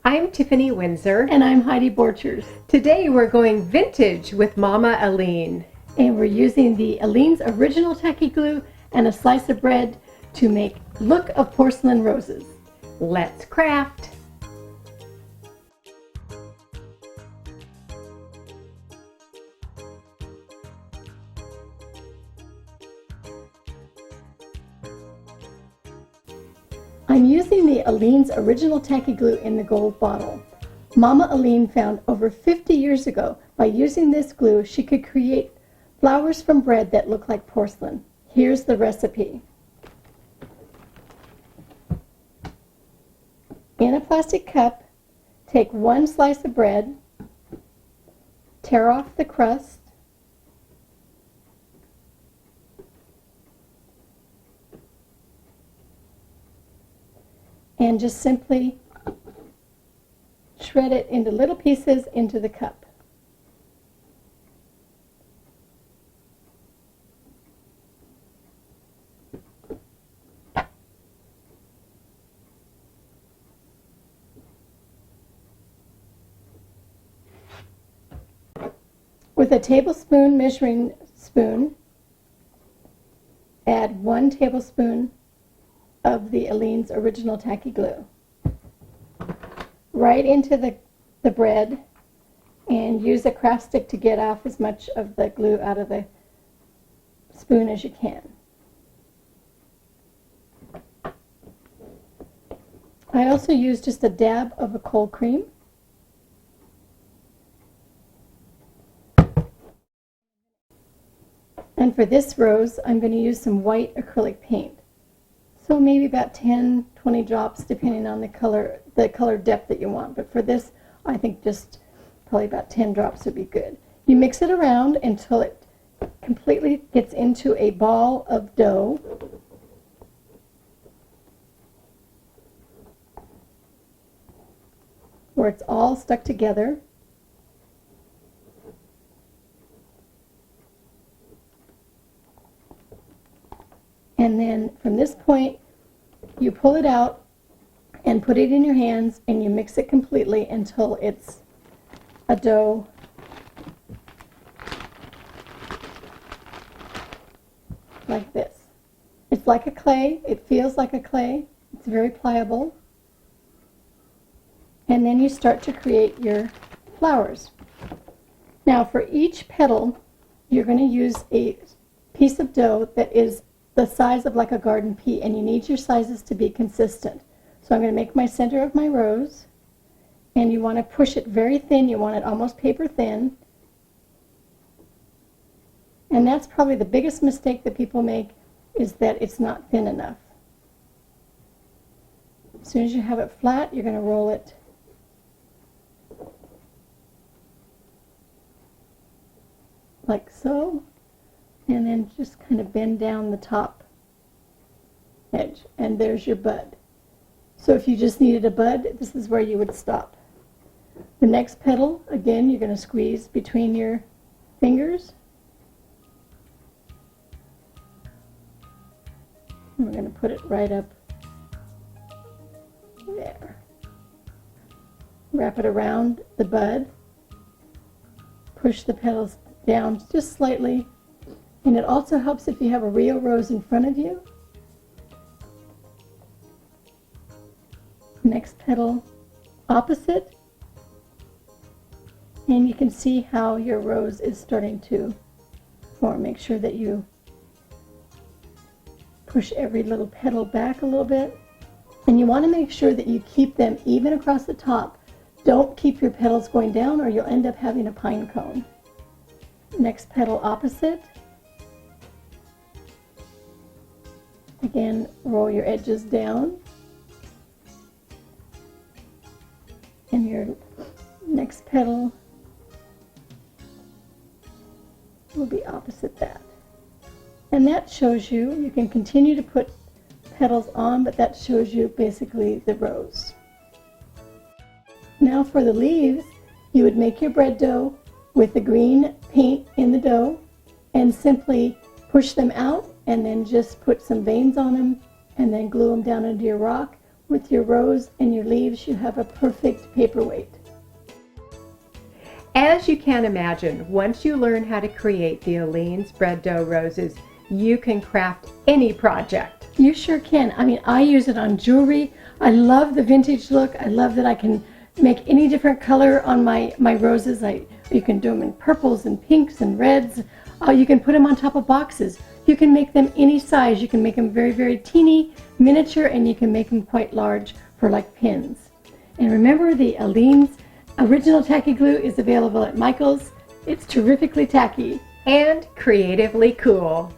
I'm Tiffany Windsor. And I'm Heidi Borchers. Today we're going vintage with Mama Aleene. And we're using the Aleene's original tacky glue and a slice of bread to make look of porcelain roses. Let's craft. I'm using the Aleene's original tacky glue in the gold bottle. Mama Aleene found over 50 years ago by using this glue she could create flowers from bread that look like porcelain. Here's the recipe. In a plastic cup, take 1 slice of bread, tear off the crust, and just simply shred it into little pieces into the cup. With a tablespoon measuring spoon, add 1 tablespoon of the Aleene's original tacky glue right into the bread, and use a craft stick to get off as much of the glue out of the spoon as you can. I also use just a dab of a cold cream. And for this rose, I'm going to use some white acrylic paint. So maybe about 10, 20 drops depending on the color depth that you want. But for this, I think just probably about 10 drops would be good. You mix it around until it completely gets into a ball of dough. Where it's all stuck together. And then from this point, you pull it out and put it in your hands, and you mix it completely until it's a dough like this. It's like a clay. It feels like a clay. It's very pliable. And then you start to create your flowers. Now for each petal, you're going to use a piece of dough that is the size of like a garden pea, and you need your sizes to be consistent. So I'm going to make my center of my rose, and you want to push it very thin. You want it almost paper thin. And that's probably the biggest mistake that people make, is that it's not thin enough. As soon as you have it flat, you're going to roll it like so. And then just kind of bend down the top edge, and there's your bud. So if you just needed a bud, this is where you would stop. The next petal, again, you're going to squeeze between your fingers. And we're going to put it right up there. Wrap it around the bud. Push the petals down just slightly. And it also helps if you have a real rose in front of you. Next petal opposite. And you can see how your rose is starting to form. Make sure that you push every little petal back a little bit. And you want to make sure that you keep them even across the top. Don't keep your petals going down, or you'll end up having a pine cone. Next petal opposite. Again, roll your edges down. And your next petal will be opposite that. And that shows you can continue to put petals on, but that shows you basically the rose. Now for the leaves, you would make your bread dough with the green paint in the dough and simply push them out, and then just put some veins on them and then glue them down into your rock. with your rose and your leaves, you have a perfect paperweight. As you can imagine, once you learn how to create the Aleene spread dough roses, you can craft any project. You sure can. I mean, I use it on jewelry. I love the vintage look. I love that I can make any different color on my roses. You can do them in purples and pinks and reds. You can put them on top of boxes. You can make them any size. You can make them very, very teeny, miniature, and you can make them quite large for like pins. And remember, the Aleene's original tacky glue is available at Michael's. It's terrifically tacky And creatively cool.